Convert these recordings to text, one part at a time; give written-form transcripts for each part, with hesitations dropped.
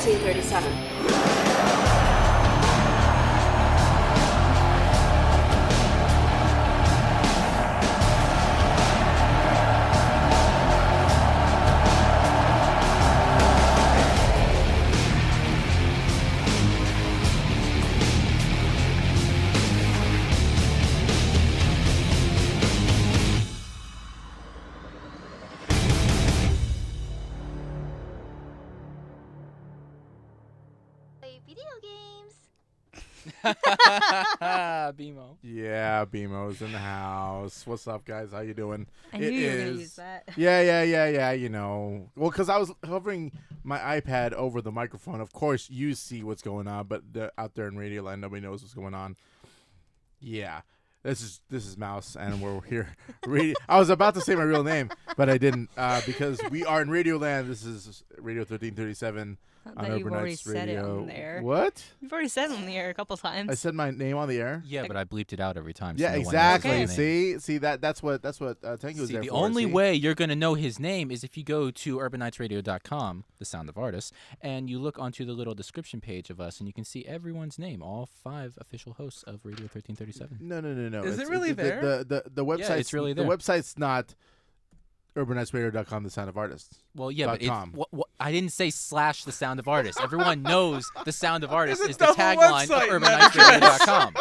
1337. BMO. Yeah, BMO's in the house. What's up, guys? How you doing? I knew you were going to use that. Yeah, you know. Well, because I was hovering my iPad over the microphone. Of course, you see what's going on, but out there in Radioland, nobody knows what's going on. Yeah. This is Mouse, and we're here. I was about to say my real name, but I didn't because we are in Radioland. This is Radio 1337 on Urban Nights Radio. Said it on there. What? You've already said it on the air a couple times. I said my name on the air. Yeah, but I bleeped it out every time. Yeah, so exactly. Okay. See, that's what Tengu is there the for. only way you're going to know his name is if you go to urbannightsradio.com, the sound of artists, and you look onto the little description page of us, and you can see everyone's name, all 5 official hosts of Radio 1337. No. Is it really there? The website? Yeah, it's really there. The website's not urbannightsradio.com, the sound of artists. Well, yeah, but .com. I didn't say / the sound of artists. Everyone knows the sound of artists It's is a the double tagline website, of not urbannightsradio.com.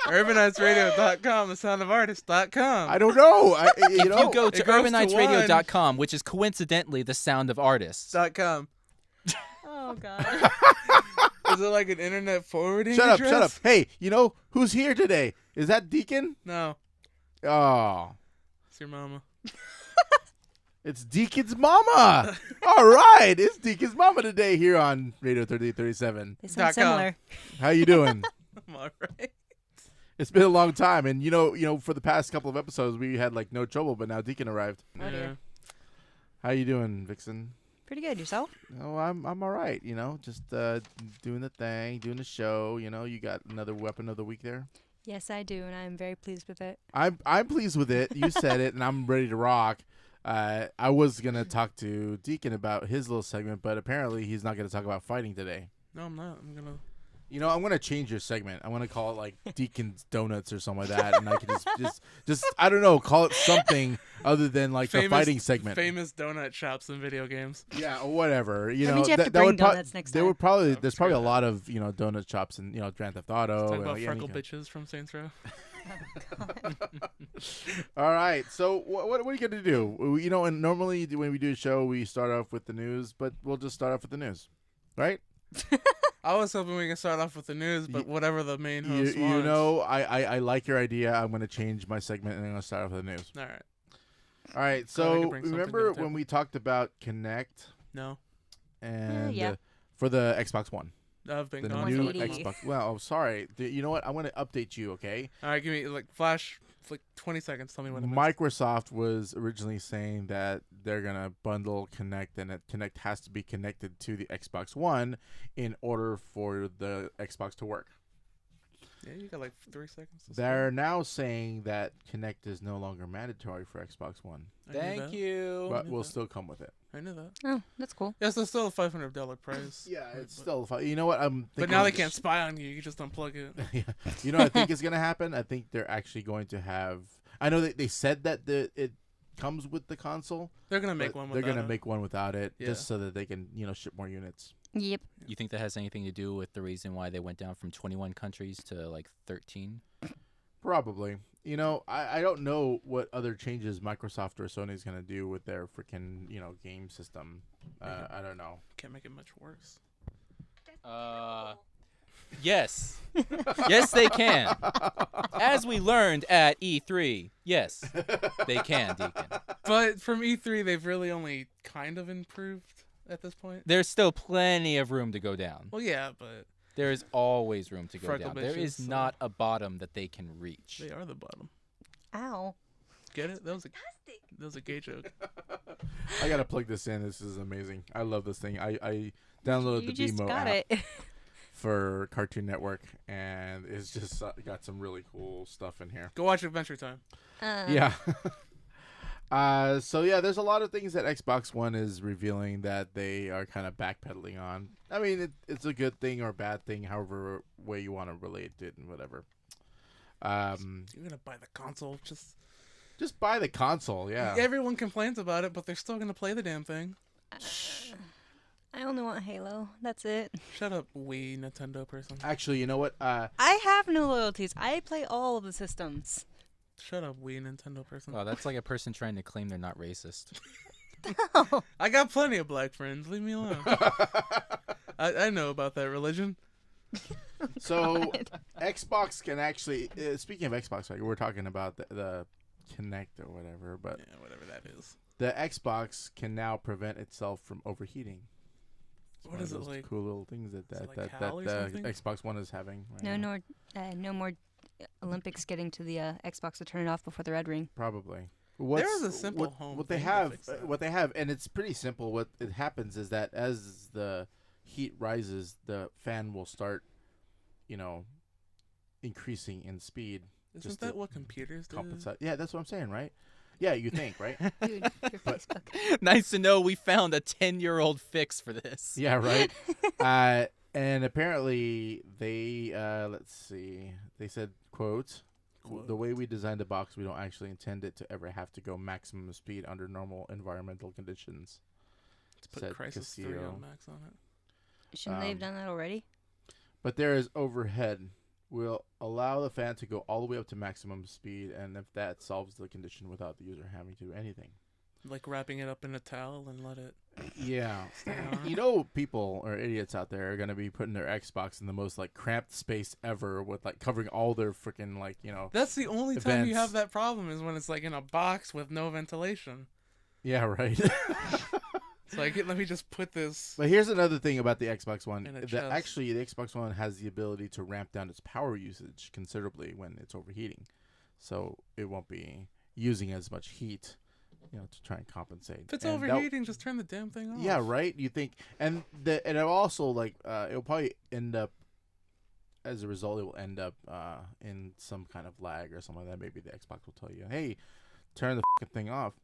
urbannightsradio.com, thesoundofartist.com. I don't know. If you go to It goes to urbannightsradio.com, which is coincidentally the sound of artists. .com. Oh, God. Is it like an internet forwarding Shut address? up. Hey, you know who's here today? Is that Deacon? No, Oh, it's your mama. it's Deacon's mama. All right, it's Deacon's mama today here on Radio 1337. They sound .com. similar. How you doing? I'm all right. It's been a long time, and you know, for the past couple of episodes we had like no trouble, but now Deacon arrived. Oh, dear. How you doing, Vixen? Pretty good. Yourself? Oh, I'm all right. You know, just doing the thing, doing the show. You know, you got another weapon of the week there. Yes, I do, and I'm very pleased with it. I'm pleased with it. You said it, and I'm ready to rock. I was gonna talk to Deacon about his little segment, but apparently he's not gonna talk about fighting today. No, I'm not. I'm gonna. You know, I'm gonna change your segment. I'm gonna call it like Deacon's Donuts or something like that, and I can just I don't know, call it something other than like the fighting segment. Famous donut shops in video games. Yeah, or whatever. You That know, means you have to that bring would donuts next there time. would probably Oh, there's probably a screw that. lot of donut shops and Grand Theft Auto. Talk and, about any freckle kind. bitches from Saints Row. All right. So what are you gonna do? You know, and normally when we do a show, we start off with the news, but we'll just start off with the news, right? I was hoping we could start off with the news, but whatever the main host You wants. know, I like your idea. I'm gonna change my segment and I'm gonna start off with the news. All right. All right. I could So bring something to remember the table. when we talked about Connect No, and yeah. for the Xbox One, I've been the gone. new 180. Xbox. Well, sorry. You know what? I'm gonna update you. Okay. All right, give me like flash, like 20 seconds. Tell me when it is. Microsoft was originally saying that they're gonna bundle Kinect, and that Kinect has to be connected to the Xbox One in order for the Xbox to work. Yeah, you got like 3 seconds. to They're now saying that Kinect is no longer mandatory for Xbox One, spare. I knew Thank that. you. but knew will that. still come with it. I knew that. Oh, that's cool. Yes, it's still a $500 price. Yeah, it's still. You know what? I'm. But now they can't spy on you. You just unplug it. Yeah. You know what I think is gonna happen? I think they're actually going to have. I know they said that it comes with the console. They're gonna make but one. They're Without gonna it. make one without it, Yeah. just so that they can ship more units. Yep. You think that has anything to do with the reason why they went down from 21 countries to like 13? Probably. You know, I don't know what other changes Microsoft or Sony's gonna do with their freaking game system. I don't know. Can't make it much worse. Yes. Yes, they can. As we learned at E3, yes, they can, Deacon. But from E3, they've really only kind of improved at this point. There's still plenty of room to go down. Well, yeah, but There is always room to go Freckle down. There is bitches, not a bottom that they can reach. they are the bottom. Ow. Get it? That was a gay joke. I gotta plug this in. This is amazing. I love this thing. I downloaded You the just BMO got app it. for Cartoon Network, and it's just got some really cool stuff in here. Go watch Adventure Time. Yeah. So yeah, there's a lot of things that Xbox One is revealing that they are kind of backpedaling on. I mean, it's a good thing or a bad thing, however way you want to relate it and whatever. You're gonna buy the console, Just buy the console, yeah. Everyone complains about it, but they're still gonna play the damn thing. I only want Halo. That's it. Shut up, Wii Nintendo person. Actually, you know what? I have no loyalties. I play all of the systems. Shut up, Wii Nintendo person. Wow, that's like a person trying to claim they're not racist. I got plenty of black friends. Leave me alone. I know about that religion. So Xbox can actually. Speaking of Xbox, like we're talking about the Kinect or whatever, but Yeah, whatever that is. the Xbox can now prevent itself from overheating. It's What one is of it those like? cool little things that it like the HAL or something? Xbox One is having. Right No, now. no more Olympics getting to the Xbox to turn it off before the red ring. Probably. There is a simple home What they thing to have, fix that. what they have, and it's pretty simple. What it happens is that as the heat rises, the fan will start, increasing in speed. Isn't just that to what computers do? Compensate. Yeah, that's what I'm saying, right? Yeah, you think, right? Dude, your But- Facebook. Nice to know we found a 10-year-old fix for this. Yeah, right. And apparently they let's see. They said, quote, "The way we designed the box, we don't actually intend it to ever have to go maximum speed under normal environmental conditions." Let's put said Crisis 3 Castillo. on Max on it. Shouldn't they have done that already? But there is overhead. Will allow the fan to go all the way up to maximum speed, and if that solves the condition without the user having to do anything. Like wrapping it up in a towel and let it Yeah. stay on. You know, people or idiots out there are going to be putting their Xbox in the most, cramped space ever with, covering all their freaking, That's the only time you events. have that problem is when it's, in a box with no ventilation. Yeah, right. It's like, let me just put this. But here's another thing about the Xbox One. In a That chest. actually, the Xbox One has the ability to ramp down its power usage considerably when it's overheating. So it won't be using as much heat, to try and compensate. If it's And that- overheating, just turn the damn thing off. Yeah, right. You think, and it'll also it'll probably end up, as a result, it will end up in some kind of lag or something like that. Maybe the Xbox will tell you, "Hey, turn the fucking thing off."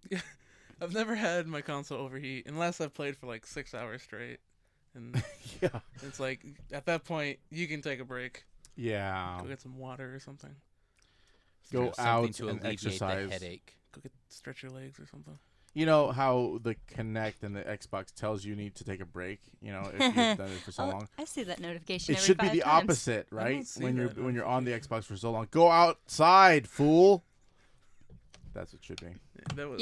I've never had my console overheat unless I've played for 6 hours straight. And Yeah. it's like, at that point, you can take a break. Yeah. Go get some water or something. Go Something out to and alleviate exercise. the headache. Go stretch your legs or something. You know how the Kinect and the Xbox tells you need to take a break. If you've done it for so Oh, long. I see that notification. It every should be 5 the times. opposite, I don't right? see When that you're on the Xbox for so long, go outside, fool. That's what it should be. That was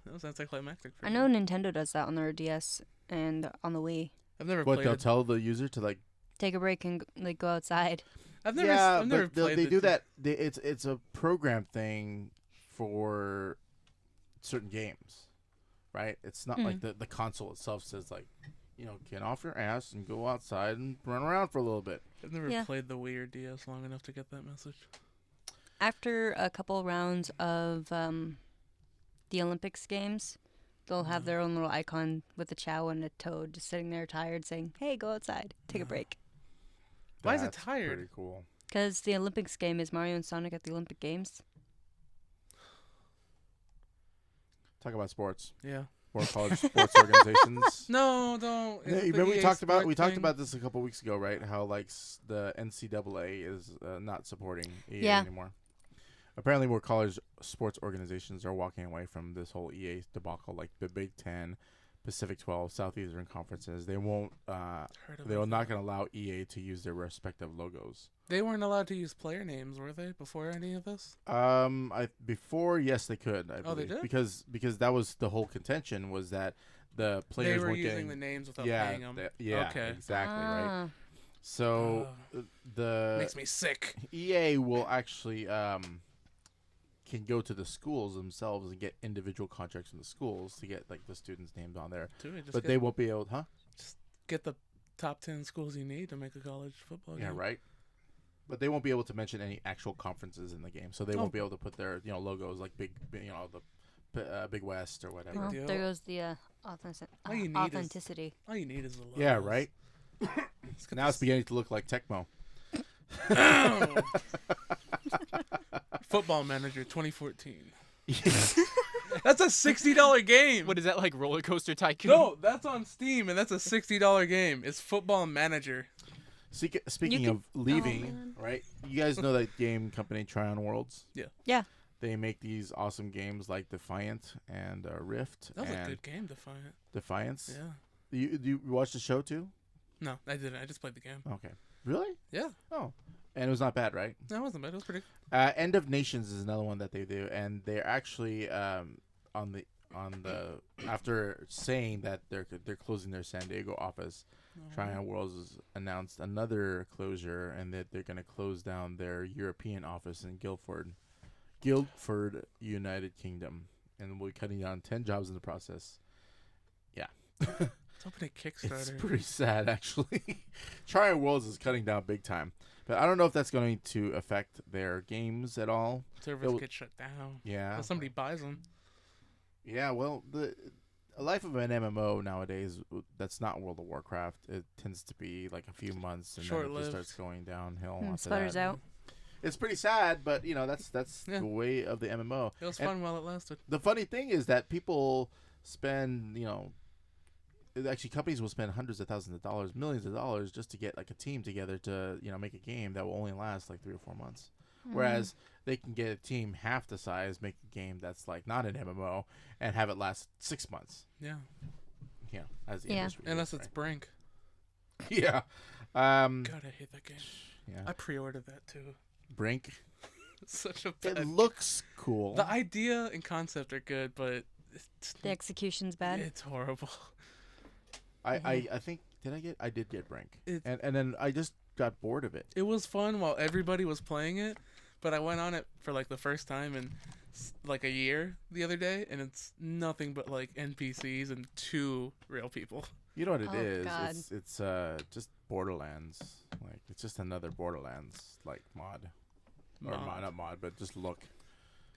that was anticlimactic. For I me. know Nintendo does that on their DS and on the Wii. I've never What played they'll it. tell the user to Take a break and go outside. I've never. yeah, I've never but they played do it. that. It's a program thing for certain games, right? It's not like the console itself says get off your ass and go outside and run around for a little bit. I've never Yeah. played the Wii or DS long enough to get that message. After a couple rounds of the Olympics games, they'll have their own little icon with a chow and a toad just sitting there tired saying, "Hey, go outside. Take a break." Why is it That's tired? Pretty cool. Because the Olympics game is Mario and Sonic at the Olympic Games. Talk about sports. Yeah. More college sports organizations. No, don't. Yeah, It's the remember we EA talked about Sport thing. about this a couple weeks ago, right? How the NCAA is not supporting EA Yeah. anymore. Apparently, more college sports organizations are walking away from this whole EA debacle, like the Big Ten, Pacific 12, Southeastern conferences. They won't. Heard They about are not that. going to allow EA to use their respective logos. They weren't allowed to use player names, were they, before any of this? Before, yes, they could. I Oh, they believe. did? Because that was the whole contention, was that the players They were weren't using getting the names without yeah, paying them. yeah, Okay. exactly right. Ah. So the Makes me sick. EA will actually can go to the schools themselves and get individual contracts from the schools to get the students' names on there, Dude, just but get, they won't be able, get the top 10 schools you need to make a college football Yeah, game. right. But they won't be able to mention any actual conferences in the game, so they won't be able to put their logos like the Big West or whatever. Well, deal. there goes the All you need is- authenticity. All you need is the logos. Yeah, right. Let's get Now it's this- beginning to look like Tecmo. Football Manager 2014. That's a $60 game. What is that, like Roller Coaster Tycoon? No, that's on Steam, and that's a $60 game. It's Football Manager. Speaking of leaving, right? You guys know that game company Tryon Worlds? Yeah. Yeah. They make these awesome games like Defiant and Rift. That was and a good game, Defiant. Defiance. Yeah. You watch the show too? No, I didn't. I just played the game. Okay. Really? Yeah. Oh. And it was not bad, right? No, it wasn't bad. It was pretty End of Nations is another one that they do, and they're actually on the after saying that they're closing their San Diego office. Tryon Worlds has announced another closure, and that they're going to close down their European office in Guildford, United Kingdom, and we'll be cutting down 10 jobs in the process. Yeah. It's opening Kickstarter. It's pretty sad, actually. Tryon Worlds is cutting down big time. But I don't know if that's going to affect their games at all. Servers get shut down. Yeah. Unless somebody buys them. Yeah, well, the life of an MMO nowadays, that's not World of Warcraft. It tends to be like a few months, and then it just starts going downhill. Sputters out. It's pretty sad, but that's the way of the MMO. It was fun while it lasted. The funny thing is that people spend, actually companies will spend hundreds of thousands of dollars, millions of dollars just to get like a team together to, make a game that will only last like 3 or 4 months. Whereas they can get a team half the size, make a game that's like not an MMO, and have it last 6 months. Yeah. Yeah. As the industry Unless is, it's Brink. Yeah. God, I hate that game. Yeah. I pre-ordered that too. Brink. It's such a bad It looks cool. The idea and concept are good, but The execution's bad. it's horrible. I think I did get Brink. And then I just got bored of it. It was fun while everybody was playing it, but I went on it for like the first time in like a year the other day, and it's nothing but like NPCs and 2 real people. You know what it is? God. It's just Borderlands. Like it's just another Borderlands like mod. Or not mod, but just look.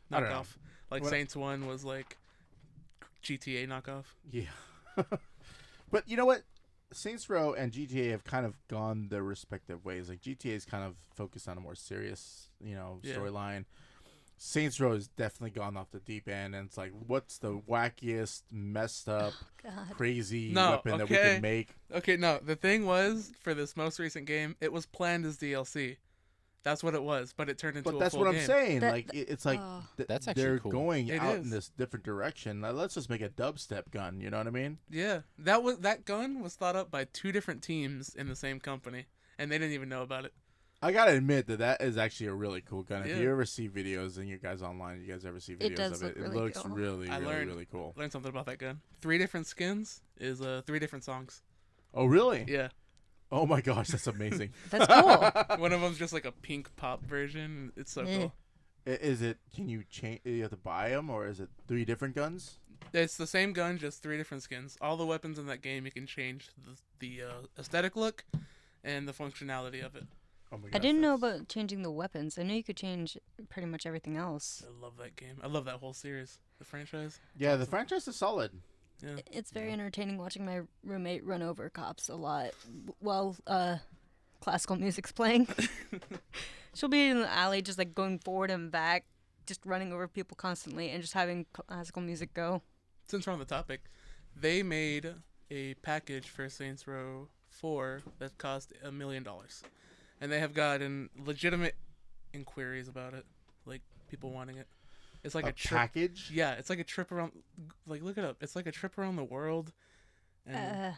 I don't know. Knockoff. Like Saints 1 was like GTA knockoff. Yeah. But you know what? Saints Row and GTA have kind of gone their respective ways. Like GTA is kind of focused on a more serious, storyline. Saints Row has definitely gone off the deep end, and it's like, what's the wackiest, messed up, crazy weapon that we can make? Okay, no. The thing was, for this most recent game, it was planned as DLC. That's what it was, but it turned into a full game. But that's what I'm saying. It's like that's actually they're cool. going out in this different direction. Now, let's just make a dubstep gun. You know what I mean? Yeah, that gun was thought up by 2 different teams in the same company, and they didn't even know about it. I gotta admit that is actually a really cool gun. If you ever see videos and you guys online, you guys ever see videos of it, it looks cool. really cool. Learned something about that gun. 3 different skins is 3 different songs. Oh, really? Yeah. Oh my gosh, that's amazing. That's cool. One of them's just like a pink pop version. It's so cool. Is it? Can you change? You have to buy them, or is it 3 different guns? It's the same gun, just 3 different skins. All the weapons in that game, you can change the aesthetic look and the functionality of it. Oh my gosh, I didn't know about changing the weapons. I knew you could change pretty much everything else. I love that game. I love that whole series, the franchise. Yeah, the franchise is solid. Yeah. It's very entertaining watching my roommate run over cops a lot while classical music's playing. She'll be in the alley just like going forward and back, just running over people constantly and just having classical music go. Since we're on the topic, they made a package for Saints Row 4 that cost $1 million. And they have gotten legitimate inquiries about it, like people wanting it. It's like a trip. Package? Yeah, it's like a trip around. Like, look it up. It's like a trip around the world. And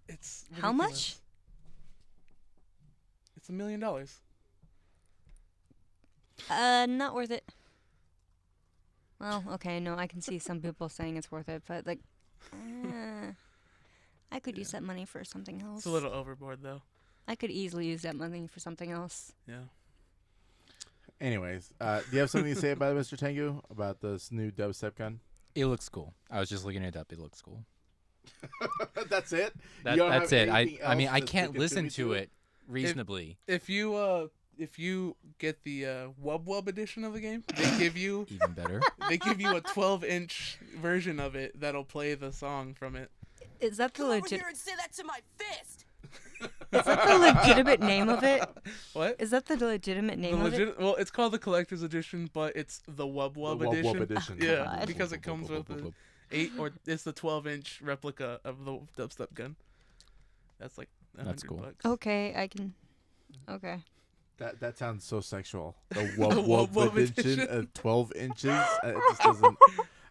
it's ridiculous. How much? It's $1 million. Not worth it. Well, okay, no, I can see some people saying it's worth it, but like, I could use that money for something else. It's a little overboard, though. I could easily use that money for something else. Yeah. Anyways, do you have something to say about it, Mr. Tengu, about this new dubstep gun? It looks cool. I was just looking it up. It looks cool. That's it? That's it. I mean, I can't listen to it reasonably. If you get the Wub Wub edition of the game, they give you even better. They give you a 12-inch version of it that'll play the song from it. Is that the Come over legit? here and say that to my fist. Is that the legitimate name of it? What? Is that the legitimate name of it? Well, it's called the collector's edition, but it's the Wub Wub The edition. Wub edition. Yeah, God. because it comes with the 8 or it's the 12-inch replica of the dubstep gun. That's like That's $100. cool. Okay, I can. Okay. That sounds so sexual. The The Wub Wub Wub Wub edition edition. of 12 inches. It just doesn't.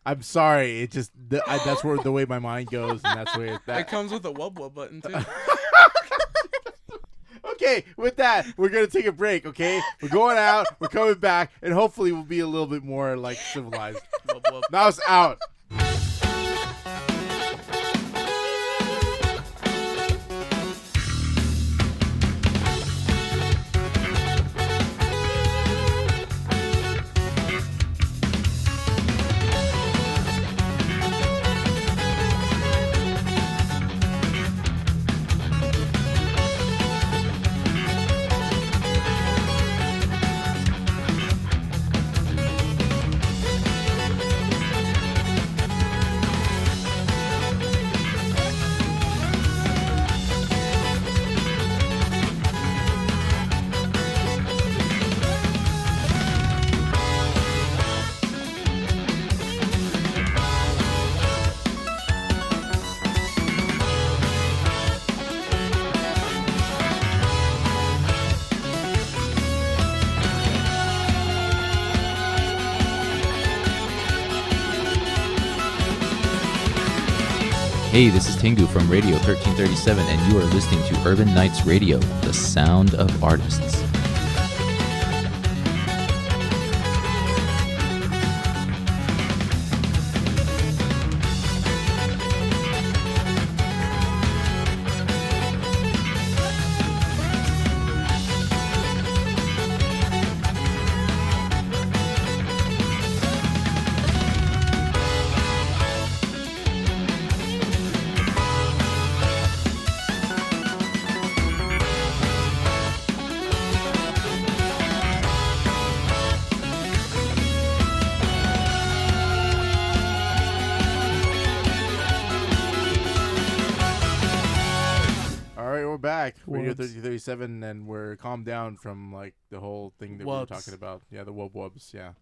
I'm sorry. It just that's where the way my mind goes, and that's where It that. comes with a Wub Wub button too. Okay, with that, we're gonna take a break. Okay, we're going out. We're coming back, and hopefully we'll be a little bit more like civilized. Wub Wub. Mouse out. Hey, this is Tengu from Radio 1337, and you are listening to Urban Nights Radio, the sound of artists. Back, Radio Wubs. 1337, and we're calmed down from like the whole thing that we were Wubs. talking about. Yeah, the Wub Wubs. Yeah.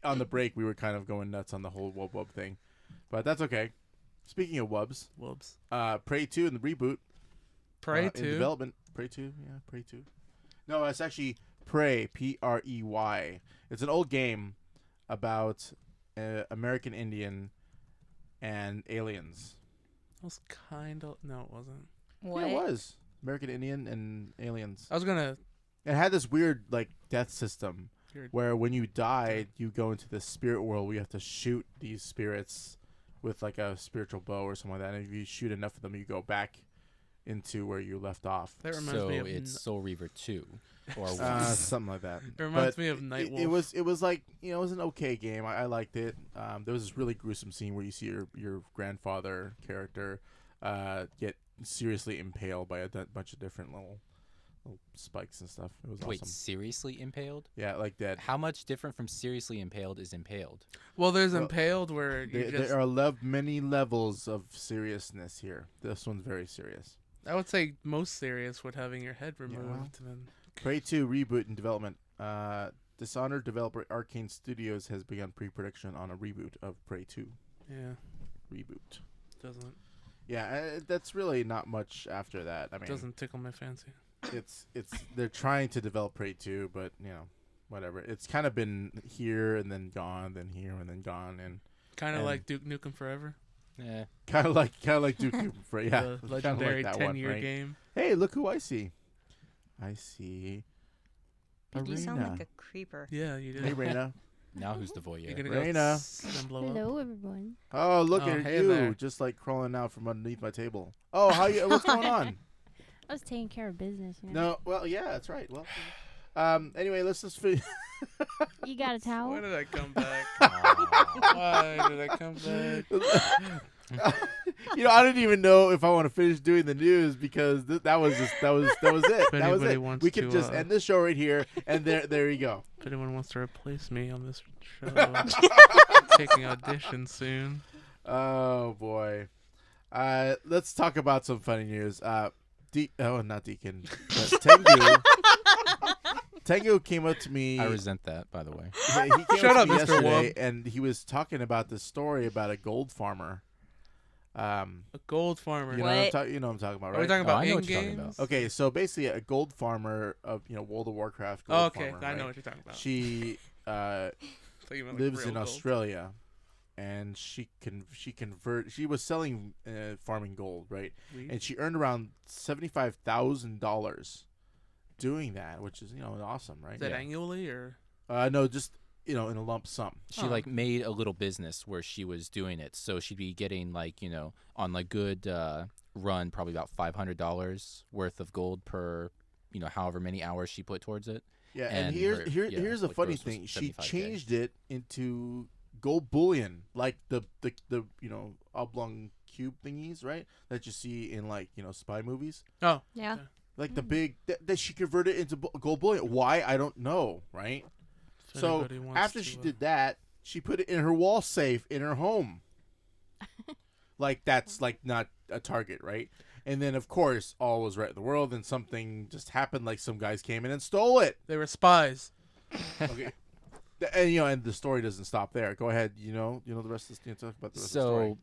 On the break, we were kind of going nuts on the whole Wub Wub thing, but that's okay. Speaking of Wubs, Wubs. Prey 2 in the reboot. Prey in 2. development. Prey 2, yeah, Prey 2. No, it's actually Prey, Prey. It's an old game about American Indian and aliens. That was kind of no, it wasn't. What? Yeah, it was American Indian and aliens. I was gonna. It had this weird like death system Weird. where when you died, you go into the spirit world where you have to shoot these spirits with like a spiritual bow or something like that. And if you shoot enough of them, you go back into where you left off. That reminds So me of. it's Soul Reaver 2, or Something like that. It reminds But me of Night Wolf. It was like, you know, it was an okay game. I liked it. There was this really gruesome scene where you see your grandfather character get seriously impaled by a bunch of different little spikes and stuff. It was Wait, awesome. seriously impaled? Yeah, like that. How much different from seriously impaled is impaled? Well, there's Well, impaled where you just. There are many levels of seriousness here. This one's very serious. I would say most serious with having your head removed. well. Then Prey 2 reboot in development. Dishonored developer Arcane Studios has begun pre-production on a reboot of Prey 2. yeah, Reboot. doesn't Yeah, that's really not much after that. I mean, doesn't tickle my fancy. it's they're trying to develop Prey 2, but you know, whatever. It's kind of been here and then gone, then here and then gone, and Kind of And- like Duke Nukem Forever, Eh, kind of like Duke Nukem for yeah, the kinda legendary like that one, 10-year right? game. Hey, look who I see. I see. You sound Arena. like a creeper. Yeah, you did. Hey, Raina. now who's the You're voyeur? gonna Raina. go s- and blow up. Hello, everyone. Oh, look Oh, at hey you, there. just like crawling out from underneath my table. Oh, how you? What's going on? I was taking care of business. You know? No, well, yeah, that's right. Well, anyway, let's just finish. You got a towel? Why did I come back? Aw. Why did I come back? You know, I didn't even know if I want to finish doing the news because that was it. If That was anybody it. wants We can to, just end this show right here, and there you go. If anyone wants to replace me on this show, taking auditions soon. Oh boy. Let's talk about some funny news. Not Deacon. But Tengu. Tengu came up to me. I resent that, by the way. He came Shut up up, to me Mr. yesterday, Wub. and he was talking about this story about a gold farmer. A gold farmer. You know what I'm talking about, right? Are we talking Oh, about I know in what you're talking games? about. Okay, so basically a gold farmer of World of Warcraft. Oh, Gold okay, farmer, I know right? what you're talking about. She Thought you meant, like, lives real in gold. Australia, and she was selling farming gold, right? Weed? And she earned around $75,000 doing that, which is awesome, right? Is that annually or? No, just in a lump sum. She like made a little business where she was doing it, so she'd be getting on like good run probably about $500 worth of gold per however many hours she put towards it. Yeah, and her- here's the like, funny gross was thing. She 75K. changed it into gold bullion, like the oblong cube thingies, right? That you see in spy movies. Oh, Yeah. okay. Like the big that she converted into gold bullion. Why? I don't know, right? If So anybody wants after to, she did that, she put it in her wall safe in her home. Like that's like not a target, right? And then of course all was right in the world, and something just happened. Like some guys came in and stole it. they were spies. Okay, and the story doesn't stop there. Go ahead. You know the rest of this. Talk about the rest of the story. So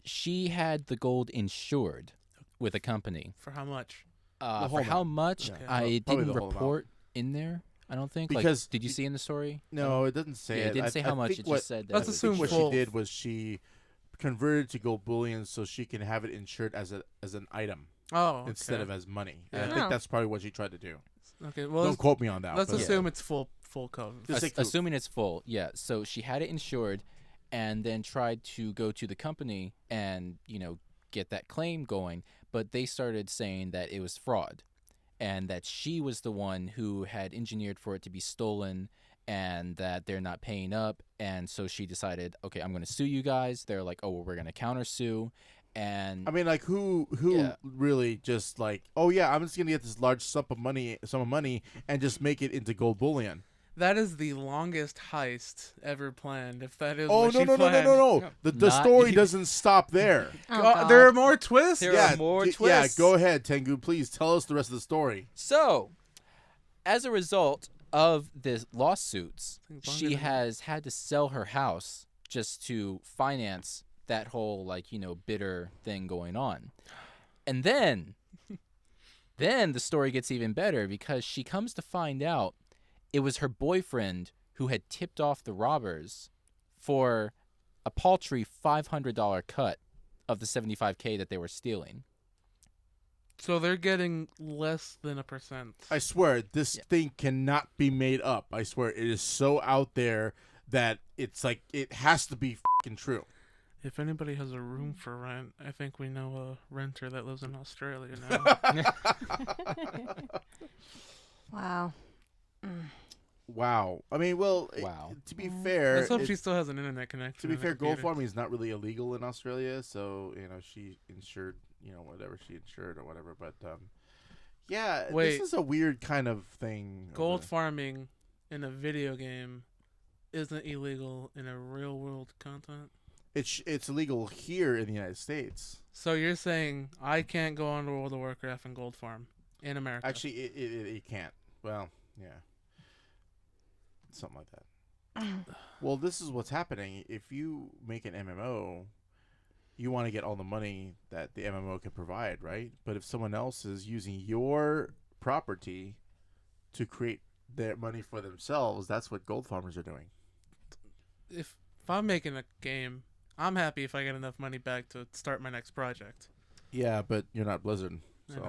she had the gold insured with a company. For how much? The whole For how amount. much? Yeah. I Probably didn't the whole amount. report in there. I don't think. Because did you see in the story? No, it doesn't say Yeah, it. it didn't say how much. think It what, just said that. Let's it was assume what insured. she did was she converted to gold bullion so she can have it insured as an item Oh, instead okay. of as money. And I Yeah. think Oh. that's probably what she tried to do. Okay, well, Don't quote me on that. let's but- assume it's full cover. Just say Assuming it's full, yeah. So she had it insured, and then tried to go to the company and get that claim going, but they started saying that it was fraud, and that she was the one who had engineered for it to be stolen, and that they're not paying up, and so she decided, okay, I'm going to sue you guys. They're like, oh, well, we're going to countersue, and I mean, like who Yeah. really just like, oh yeah, I'm just gonna get this large sum of money, and just make it into gold bullion. That is the longest heist ever planned. If that is Oh what no she no no no planned. no no! The Not story you. doesn't stop there. Oh, God, there are God. more twists. There yeah, are more yeah, twists. go ahead, Tengu. Please tell us the rest of the story. So, as a result of the lawsuits, Things longer she than- has had to sell her house just to finance that whole bitter thing going on. And then the story gets even better, because she comes to find out it was her boyfriend who had tipped off the robbers for a paltry $500 cut of the $75K that they were stealing. So they're getting less than 1%. I swear, this thing cannot be made up. I swear, it is so out there that it's like it has to be fucking true. If anybody has a room for rent, I think we know a renter that lives in Australia now. Wow. Wow. I mean, well, Wow. to be fair, Let's hope it- she still has an internet connection. to be and a fair, gold computer. farming is not really illegal in Australia, so she insured, whatever she insured or whatever. But yeah, Wait. this is a weird kind of thing. Gold farming in a video game isn't illegal in a real world content. It's illegal here in the United States. So you're saying I can't go on to World of Warcraft and gold farm in America? Actually, it can't. Well, yeah, something like that. Well, this is what's happening. If you make an MMO, you want to get all the money that the MMO can provide, right? But if someone else is using your property to create their money for themselves, that's what gold farmers are doing. if I'm making a game, I'm happy if I get enough money back to start my next project. Yeah, but you're not Blizzard. I So.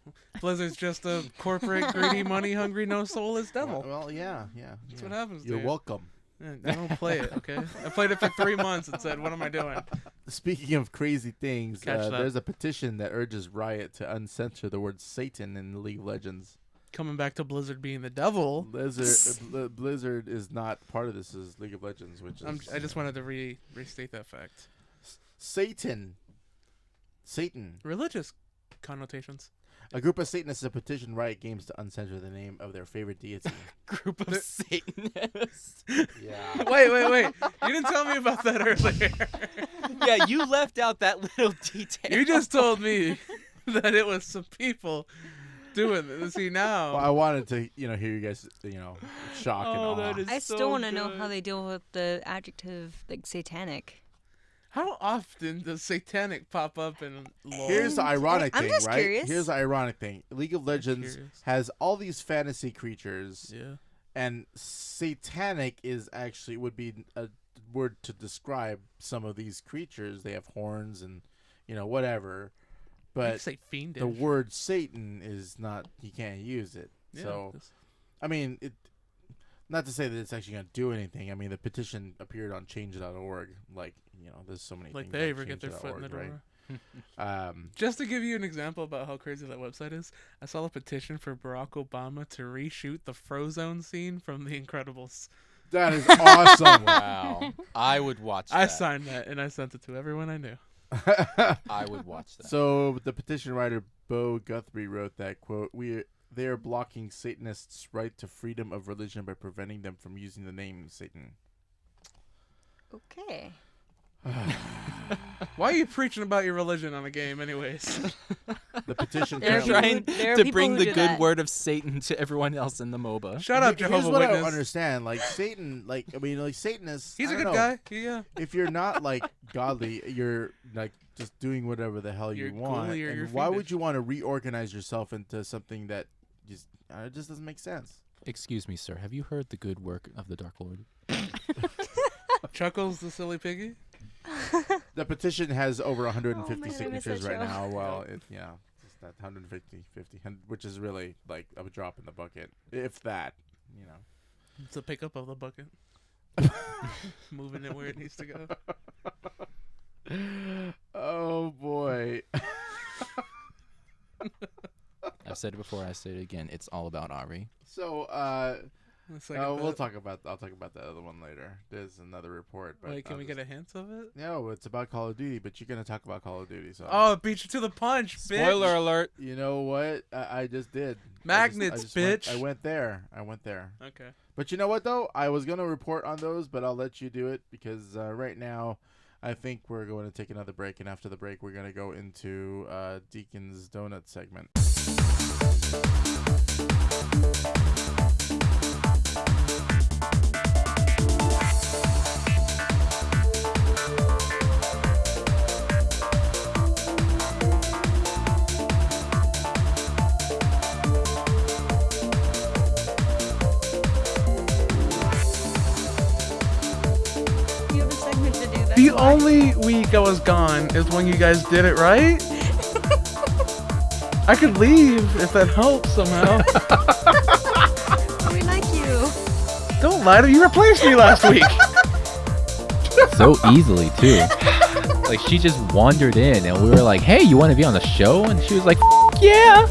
know. Blizzard's just a corporate, greedy, money-hungry, no soulless devil. Well, yeah. That's what happens, You're dude. welcome. Yeah, I don't play it, okay? I played it for 3 months and said, what am I doing? Speaking of crazy things, Catch that. there's a petition that urges Riot to uncensor the word Satan in League of Legends. Coming back to Blizzard being the devil, Blizzard is not part of this. Is League of Legends, which is I just wanted to restate that fact. Satan. Religious connotations. A group of Satanists have petitioned Riot Games to uncensor the name of their favorite deity. Group of Satanists. Yeah. Wait. You didn't tell me about that earlier. Yeah, you left out that little detail. You just told me that it was some people doing this. See now. Well, I wanted to, hear you guys, shock and awe. that is I so still want to know good. how they deal with the adjective like satanic. How often does satanic pop up in lore? Here's the ironic I'm thing, just right? curious. Here's the ironic thing. League of Legends curious. has all these fantasy creatures, Yeah. and satanic would be a word to describe some of these creatures. They have horns and, whatever. You But say fiendish. the word Satan is not, you can't use it. Yeah, So, this- I mean, not to say that it's actually going to do anything. I mean, the petition appeared on change.org. Like, there's so many like things they on ever get their foot in the change.org, door. right? Just to give you an example about how crazy that website is, I saw a petition for Barack Obama to reshoot the Frozone scene from The Incredibles. That is awesome. Wow. I would watch that. I signed that and I sent it to everyone I knew. I would watch that. So the petition writer Bo Guthrie wrote that, quote, they are blocking Satanists' right to freedom of religion by preventing them from using the name Satan. Okay. Why are you preaching about your religion on a game, anyways? The petition There are currently- people there are to people bring who the do good that. word of Satan to everyone else in the MOBA. Shut up, Here's Jehovah's what I Witness. don't understand. Like Satan, Satanists. He's I a don't good know. guy. Yeah. If you're not like godly, you're like just doing whatever the hell You're you want. ghouly or you're And why would fiendish. you want to reorganize yourself into something that it just doesn't make sense? Excuse me, sir. Have you heard the good work of the Dark Lord? Chuckles the silly piggy. The petition has over 150 Oh, man, I miss signatures that right show. now. Well, just that 150, which is really like a drop in the bucket, if that. It's a pickup of the bucket. Moving it where it needs to go. Oh boy. I've said it before. I say it again. It's all about Ari. So It's like I'll talk about the other one later. There's another report. But Wait, can we get a hint of it? No, it's about Call of Duty, but you're gonna talk about Call of Duty. So Oh, it beat you to the punch, bitch. Spoiler alert. you know what? I just did. Magnets, bitch. I went there. Okay. But you know what though? I was gonna report on those, but I'll let you do it because right now, I think we're going to take another break, and after the break, we're gonna go into Deacon's Donut segment. You have a segment to do. The only week I was gone is when you guys did it right. I could leave if that helps somehow. We like you. Don't lie to me. You replaced me last week. So easily, too. Like, she just wandered in, and we were like, hey, you want to be on the show? And she was like, yeah.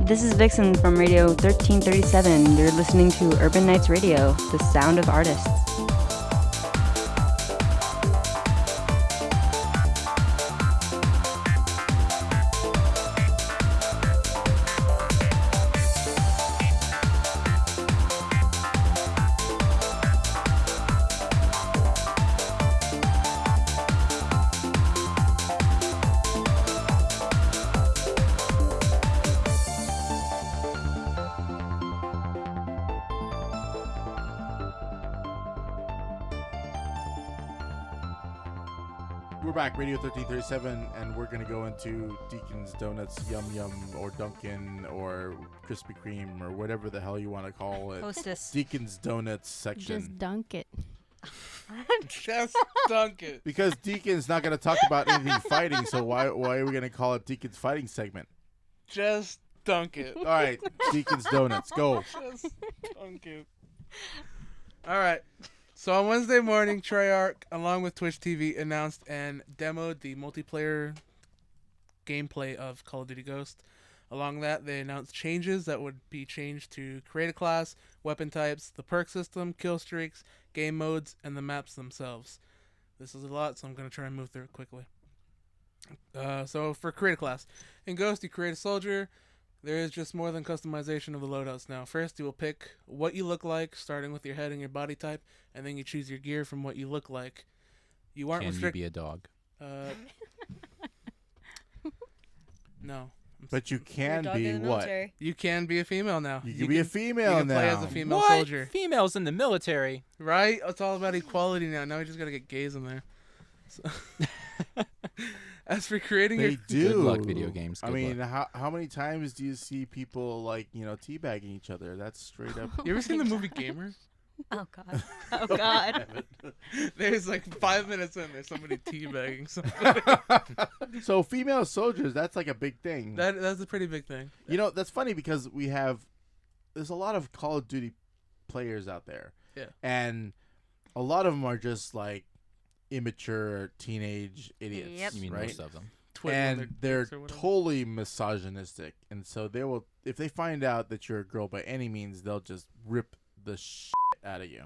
This is Vixen from Radio 1337. You're listening to Urban Nights Radio, the sound of artists. We're back, Radio 1337, and we're going to go into Deacon's Donuts, Yum Yum, or Dunkin', or Krispy Kreme, or whatever the hell you want to call it. Hostess. Deacon's Donuts section. Just dunk it. Just dunk it. Because Deacon's not going to talk about anything fighting, so why are we going to call it Deacon's Fighting segment? Just dunk it. All right, Deacon's Donuts, go. Just dunk it. All right. So on Wednesday morning, Treyarch, along with Twitch TV, announced and demoed the multiplayer gameplay of Call of Duty Ghost. Along that, they announced changes that would be changed to create a class, weapon types, the perk system, kill streaks, game modes, and the maps themselves. This is a lot, so I'm going to try and move through it quickly. So for create a class. In Ghost, you create a soldier. There is just more than customization of the loadouts now. First, you will pick what you look like, starting with your head and your body type, and then you choose your gear from what you look like. You aren't Can you restricted. be a dog? No. But you can Your dog be in the what? military. You can be a female now. You can be a female you can now. play as a female What? soldier. Females in the military. Right? It's all about equality now. Now we just got to get gays in there. So as for creating They your... do. Good luck, video games. I Good mean, luck. how many times do you see people like teabagging each other? That's straight up. You ever seen the movie Gamer? Oh God. Oh God. There's like 5 minutes in there, somebody teabagging somebody. So female soldiers, that's like a big thing. That's a pretty big thing. That's funny because there's a lot of Call of Duty players out there. Yeah. And a lot of them are just like immature teenage idiots. Yep. You mean right? most of them? Twiddling And their they're dicks or whatever. totally misogynistic. And so they will, if they find out that you're a girl by any means, they'll just rip the shit out of you.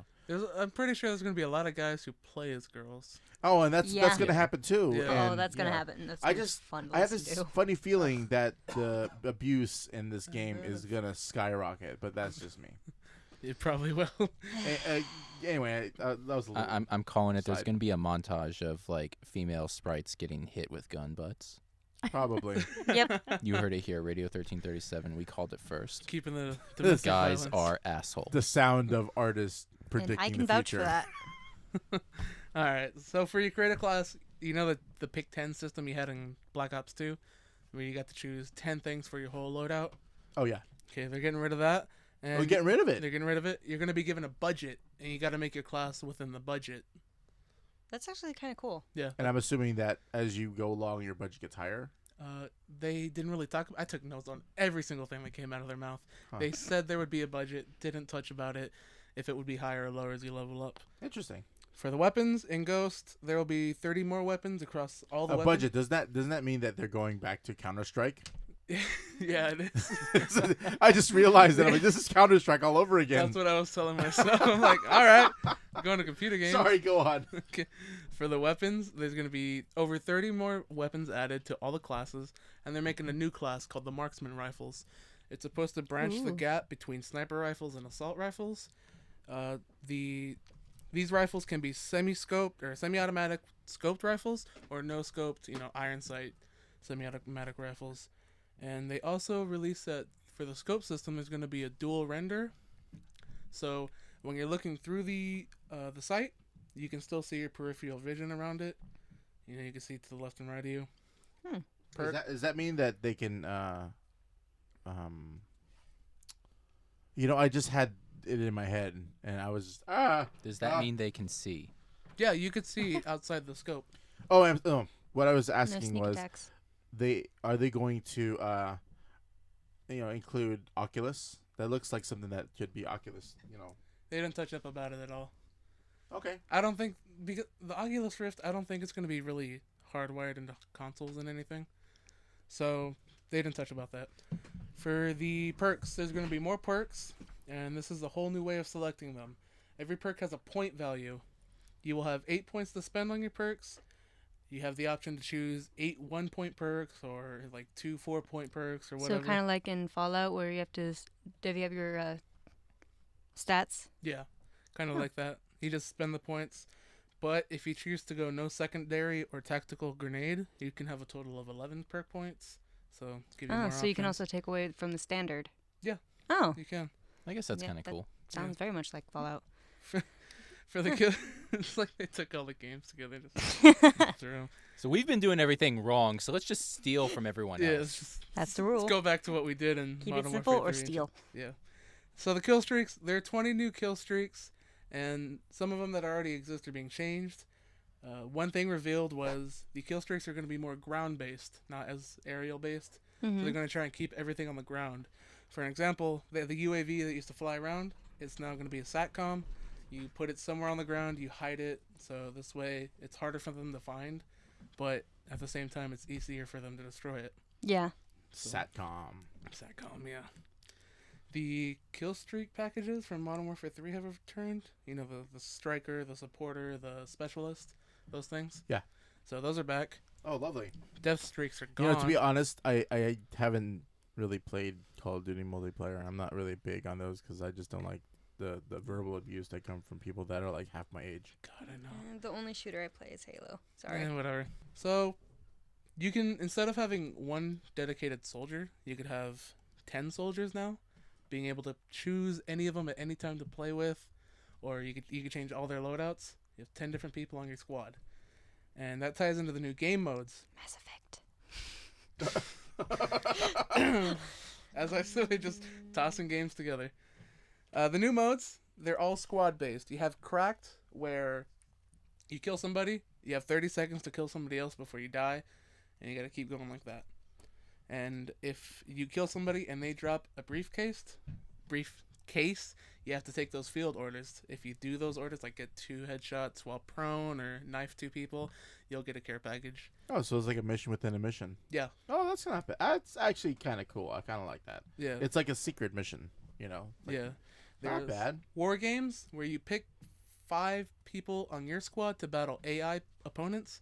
I'm pretty sure there's going to be a lot of guys who play as girls. Oh, and that's Yeah. going to happen too. Yeah. Oh, And, that's gonna yeah. happen. That's I gonna be just, fun to I have listen this to. funny feeling that the abuse in this game is going to skyrocket, but that's just me. It probably will. Anyway, that was a little... I'm calling it. There's side. going to be a montage of like female sprites getting hit with gun butts. Probably. Yep. You heard it here, Radio 1337. We called it first. Keeping the This domestic Guys violence. are assholes. The sound of artists And predicting I can the vouch future. for that. All right. So for your create a class, you know the pick 10 system you had in Black Ops 2, where you got to choose 10 things for your whole loadout. Oh, yeah. Okay, they're getting rid of that. And We're getting rid of it. They're getting rid of it. You're going to be given a budget, and you got to make your class within the budget. That's actually kind of cool. Yeah. And I'm assuming that as you go along, your budget gets higher. They didn't really talk. I took notes on every single thing that came out of their mouth. Huh. They said there would be a budget. Didn't touch about it. If it would be higher or lower as you level up. Interesting. For the weapons in Ghost, there will be 30 more weapons across all the A weapons. budget. Doesn't that mean that they're going back to Counter-Strike? Yeah, it is. I just realized that. I'm like, this is Counter-Strike all over again. That's what I was telling myself. I'm like, all right, I'm going to computer games. Sorry, go on. Okay. For the weapons, there's going to be over 30 more weapons added to all the classes, and they're making a new class called the Marksman Rifles. It's supposed to branch the Ooh. gap between sniper rifles and assault rifles. These rifles can be semi-scoped or semi-automatic scoped rifles, or no-scoped, iron sight semi-automatic rifles. And they also released that for the scope system, there's going to be a dual render. So when you're looking through the sight, you can still see your peripheral vision around it. You can see to the left and right of you. Does that mean that they can? I just had it in my head, and I was just, Does that mean they can see? Yeah, you could see outside the scope. Oh, what I was No asking sneak was, attacks. are they going to include Oculus? That looks like something that could be Oculus. They didn't touch up about it at all. Okay. I don't think, because the Oculus Rift, I don't think it's going to be really hardwired into consoles and anything. So they didn't touch about that. For the perks, there's going to be more perks, and this is a whole new way of selecting them. Every perk has a point value. You will have 8 points to spend on your perks. You have the option to choose 8 1-point perks or like 2 4-point perks or whatever. So kind of like in Fallout, where you have to divvy up your stats. Yeah, kind of like that. You just spend the points. But if you choose to go no secondary or tactical grenade, you can have a total of 11 perk points. So give you more Oh, so you can options. also take away from the standard. Yeah. Oh, You can. I guess that's Yeah, kind of that- cool. sounds very much like Fallout. For the kill, it's like they took all the games together and just threw 'em. So we've been doing everything wrong. So let's just steal from everyone Yeah, else. it's just, That's the rule. let's go back to what we did in Keep it Modern simple Warfare or 3 and steal. Yeah. So the kill streaks, there are 20 new kill streaks, and some of them that already exist are being changed. One thing revealed was the kill streaks are going to be more ground-based, not as aerial-based. So they're going to try and keep everything on the ground. For an example, the UAV that used to fly around, it's now going to be a SATCOM. You put it somewhere on the ground, you hide it, so this way it's harder for them to find, but at the same time it's easier for them to destroy it. Yeah. Satcom. Satcom, yeah. The kill streak packages from Modern Warfare 3 have returned. You know, the striker, the supporter, the specialist, those things. Yeah. So those are back. Oh, lovely. Death streaks are gone. You know, to be honest, I haven't really played Call of Duty multiplayer. I'm not really big on those because I just don't like the verbal abuse that come from people that are like half my age. God, I know. The only shooter I play is Halo. Sorry. Whatever. So, you can, instead of having one dedicated soldier, you could have 10 soldiers now, being able to choose any of them at any time to play with, or you could change all their loadouts. You have 10 different people on your squad. And that ties into the new game modes. Mass Effect. As I silly just tossing games together. The new modes, they're all squad based. You have Cracked, where you kill somebody, you have 30 seconds to kill somebody else before you die, and you gotta keep going like that. And if you kill somebody and they drop a briefcase, you have to take those field orders. If you do those orders, like get 2 headshots while prone or knife 2 people, you'll get a care package. Oh, so it's like a mission within a mission. Yeah. Oh, that's not bad. That's actually kind of cool. I kind of like that. Yeah. It's like a secret mission, you know? Like, Yeah. not bad. War games where you pick 5 people on your squad to battle AI opponents,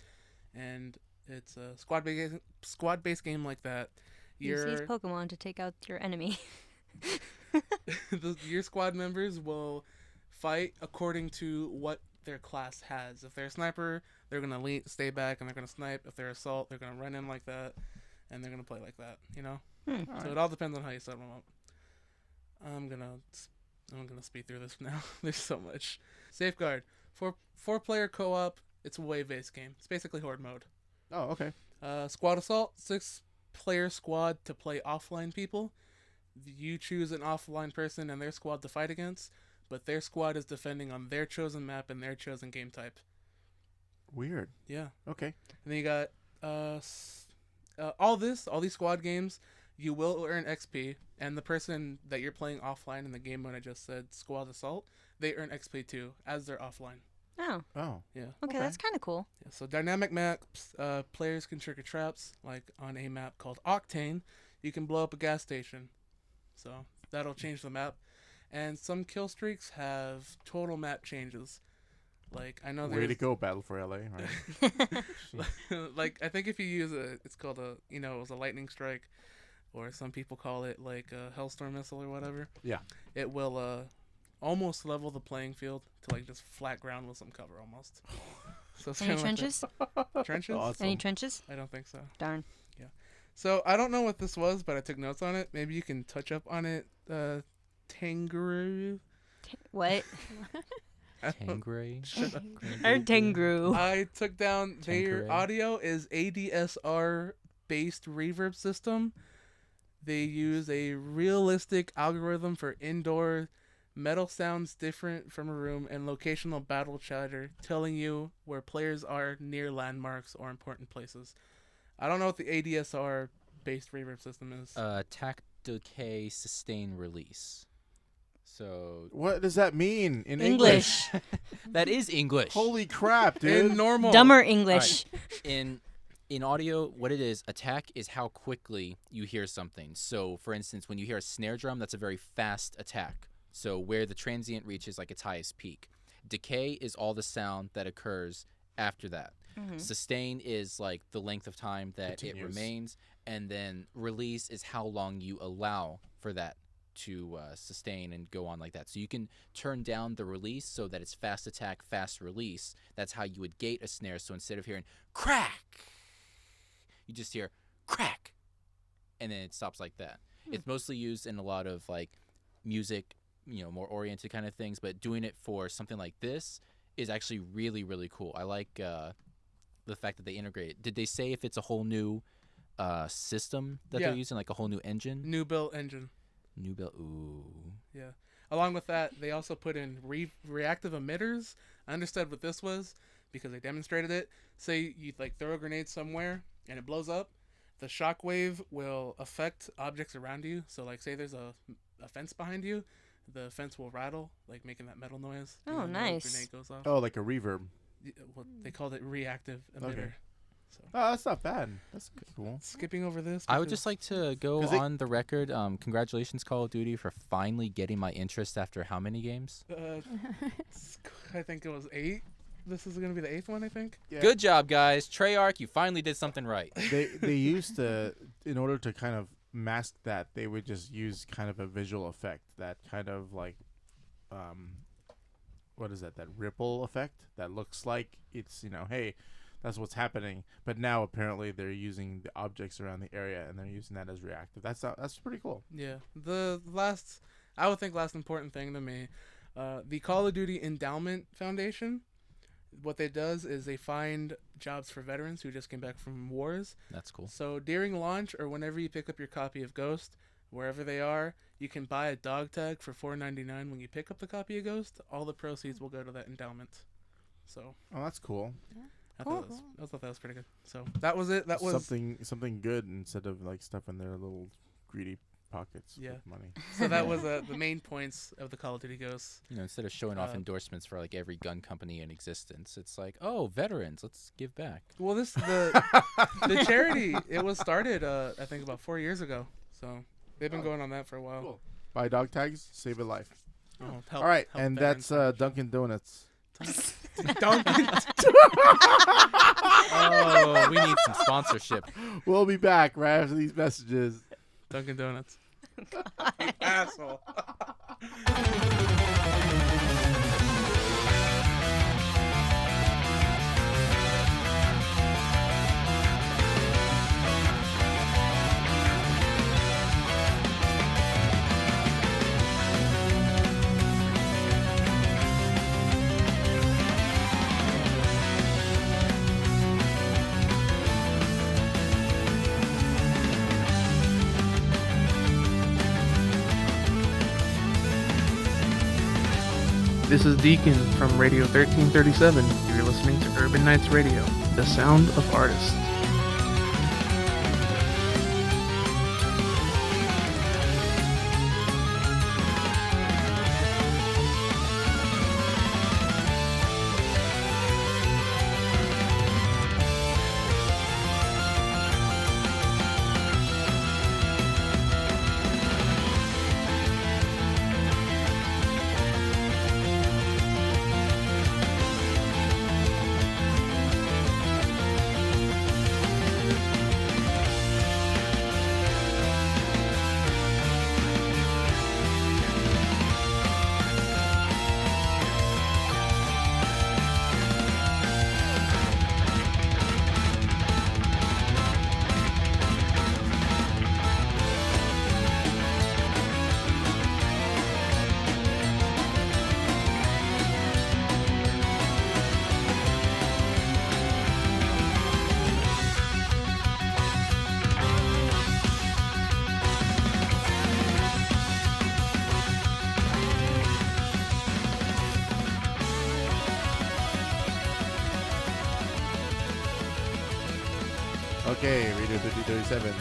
and it's a squad-based game like that. Use these Pokemon to take out your enemy. Your squad members will fight according to what their class has. If they're a sniper, they're going to stay back and they're going to snipe. If they're assault, they're going to run in like that, and they're going to play like that, you know? So it all depends on how you set them up. I'm gonna speed through this now. There's so much. Safeguard. For 4-player co-op, it's a wave-based game. It's basically horde mode. Oh, okay. Squad assault, 6-player squad to play offline people. You choose an offline person and their squad to fight against, but their squad is defending on their chosen map and their chosen game type. Weird. Yeah. Okay. And then you got all these squad games, you will earn XP, and the person that you're playing offline in the game mode I just said, Squad Assault, they earn XP too, as they're offline. Oh. Oh. Yeah. Okay, that's kind of cool. Yeah, so dynamic maps, players can trigger traps, like on a map called Octane, you can blow up a gas station. So that'll change the map. And some kill streaks have total map changes. Like, I know there's... Way to go, Battle for LA. Right? Like, I think if you use it's called it was a lightning strike, or some people call it like a Hellstorm missile or whatever. Yeah. It will almost level the playing field to like just flat ground with some cover almost. So it's Any kinda trenches? Like trenches? Awesome. Any trenches? I don't think so. Darn. So I don't know what this was, but I took notes on it. Maybe you can touch up on it. Tengu. What? Tangray. Shut up. Or Tengu. I took down their Tanqueray. audio is ADSR based reverb system. They use a realistic algorithm for indoor metal sounds different from a room and locational battle chatter telling you where players are near landmarks or important places. I don't know what the ADSR based reverb system is. Attack, decay, sustain, release. So What does that mean in English. that is English. Holy crap, dude. In normal. Dumber English. In audio, what it is, attack is how quickly you hear something. So, for instance, when you hear a snare drum, that's a very fast attack. So where the transient reaches like its highest peak. Decay is all the sound that occurs after that. Mm-hmm. Sustain is like the length of time that it Continues. remains. And then release is how long you allow for that to sustain and go on like that. So you can turn down the release so that it's fast attack, fast release. That's how you would gate a snare. So instead of hearing crack, you just hear crack, and then it stops like that. It's mostly used in a lot of like music, more oriented kind of things, but doing it for something like this is actually really, really cool. I like the fact that they integrate it. Did they say if it's a whole new system that Yeah. they're using, like a whole new engine? New built engine. New build. Ooh. Yeah. Along with that, they also put in reactive emitters. I understood what this was because they demonstrated it. Say you like throw a grenade somewhere and it blows up, the shockwave will affect objects around you. So like say there's a fence behind you, the fence will rattle, like making that metal noise. Oh, when the nice. grenade goes off. Oh, like a reverb. Well, they called it reactive emitter. Okay. So Oh, that's not bad. That's cool. skipping over this. I would because- just like to go 'Cause they- on the record. Congratulations, Call of Duty, for finally getting my interest after how many games? I think it was 8. This is gonna be the 8th one, I think. Yeah. Good job, guys. Treyarch, you finally did something right. They used to, in order to kind of mask that, they would just use kind of a visual effect, that kind of like, what is that ripple effect that looks like it's, hey, that's what's happening. But now apparently they're using the objects around the area and they're using that as reactive. That's pretty cool. Yeah. The last important thing to me, the Call of Duty Endowment Foundation. What they does is they find jobs for veterans who just came back from wars. That's cool. So during launch or whenever you pick up your copy of Ghost, wherever they are, you can buy a dog tag for $4.99 when you pick up the copy of Ghost. All the proceeds will go to that endowment. So Oh, that's cool. I thought that was pretty good. So that was it. That was something good instead of like stuff in their little greedy pockets Yeah. with money. so that was the main points of the Call of Duty Ghosts. Instead of showing off endorsements for like every gun company in existence, it's like, oh, veterans, let's give back. Well, the charity, it was started I think about 4 years ago. So they've been going on that for a while. Cool. Buy dog tags, save a life. Oh, help, All right, help and veterans. that's Dunkin' Donuts. Dunkin'. Oh, we need some sponsorship. We'll be back right after these messages. Dunkin' Donuts. You asshole. This is Deacon from Radio 1337. You're listening to Urban Nights Radio, the sound of artists. Okay, Radio 1337.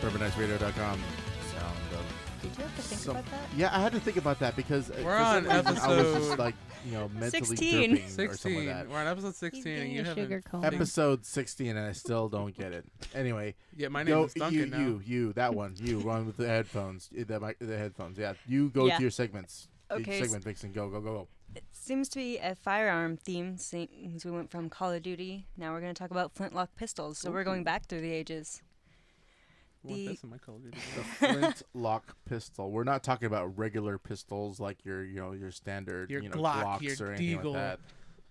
UrbanNightsRadio.com. Sound of Did you have to think Some- about that? Yeah, I had to think about that because We're for on some reason I was episode just like, mentally 16. dripping or something 16. like that. We're on episode He's 16, and being you a haven't. sugar cone. Episode 16, and I still don't get it. Anyway, Yeah, my name is Duncan now. you, that one, you run with the headphones, the headphones. Yeah, you go Yeah. to your segments. Okay, Segment, Vixen, go. It seems to be a firearm theme since we went from Call of Duty. Now we're going to talk about flintlock pistols. So we're going back through the ages. I want The- this in my Call of Duty. The flintlock pistol. We're not talking about regular pistols like your standard, Your Glocks Glock, your or anything Deagle. like that.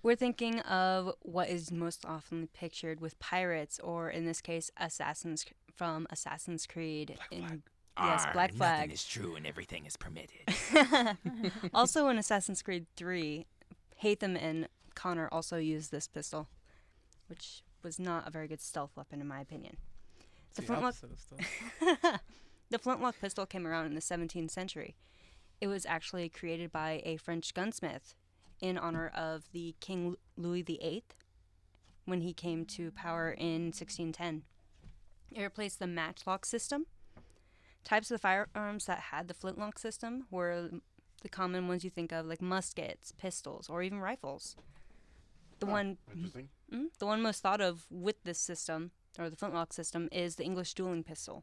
We're thinking of what is most often pictured with pirates, or in this case, assassins from Assassin's Creed. Yes, Black Flag. Nothing is true and everything is permitted. Also in Assassin's Creed 3, Hatham and Connor also used this pistol, which was not a very good stealth weapon in my opinion. It's the flintlock- opposite of stuff. The flintlock pistol came around in the 17th century. It was actually created by a French gunsmith in honor of the King Louis VIII when he came to power in 1610. It replaced the matchlock system types of firearms that had the flintlock system were the common ones you think of, like muskets, pistols, or even rifles. The one most thought of with this system, or the flintlock system, is the English dueling pistol.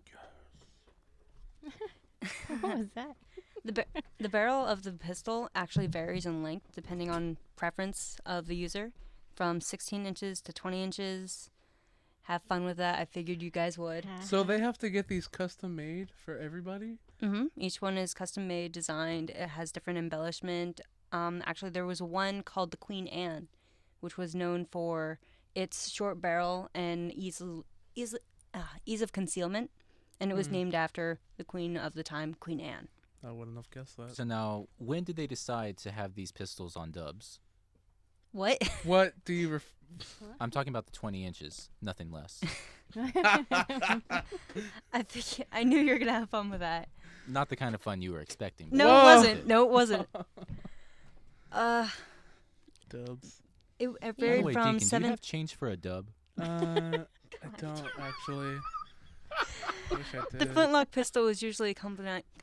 What was that? The barrel of the pistol actually varies in length depending on preference of the user, from 16 inches to 20 inches. Have fun with that. I figured you guys would. So they have to get these custom made for everybody? Mm-hmm. Each one is custom made, designed. It has different embellishment. Actually, there was one called the Queen Anne, which was known for its short barrel and ease of concealment, and it was named after the queen of the time, Queen Anne. I wouldn't have guessed that. So now, when did they decide to have these pistols on dubs? What? What do you I'm talking about the 20 inches, nothing less. I knew you were gonna have fun with that. Not the kind of fun you were expecting. No, Whoa. it wasn't. No, it wasn't. Dubs. It By the varied way, from Deacon, do you 7. have change for a dub? I don't actually. Wish I The did. flintlock pistol was usually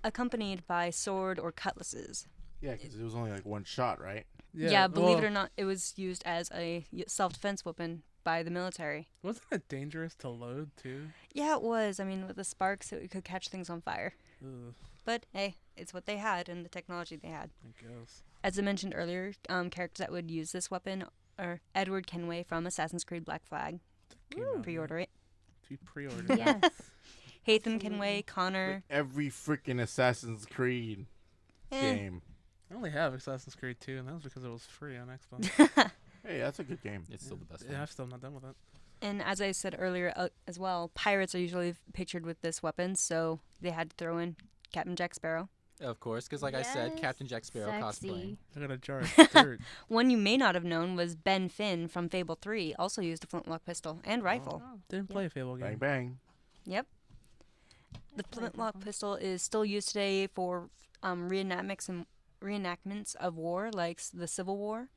accompanied by sword or cutlasses. Yeah, because it was only like one shot, right? Yeah, believe it well, or not, it was used as a self-defense weapon by the military. Wasn't it dangerous to load too? Yeah, it was. I mean, with the sparks, it could catch things on fire. Ugh, But hey, it's what they had and the technology they had. I guess. As I mentioned earlier, characters that would use this weapon are Edward Kenway from Assassin's Creed Black Flag. Came out, Pre-order it. You pre-ordered. Yes. Haytham Kenway, Connor. Like every freaking Assassin's Creed game. I only have Assassin's Creed 2, and that was because it was free on Xbox. Hey, that's a good game. It's still the best Yeah, one. I'm still not done with it. And as I said earlier as well, pirates are usually pictured with this weapon, so they had to throw in Captain Jack Sparrow. Of course, because like I said, Yes, Captain Jack Sparrow sexy. cosplaying. I got a jar of dirt. One you may not have known was Ben Finn from Fable 3, also used a flintlock pistol and rifle. Oh. Didn't play a Fable Bang game. bang. Yep. The flintlock pistol is still used today for reenactments of war, like the Civil War.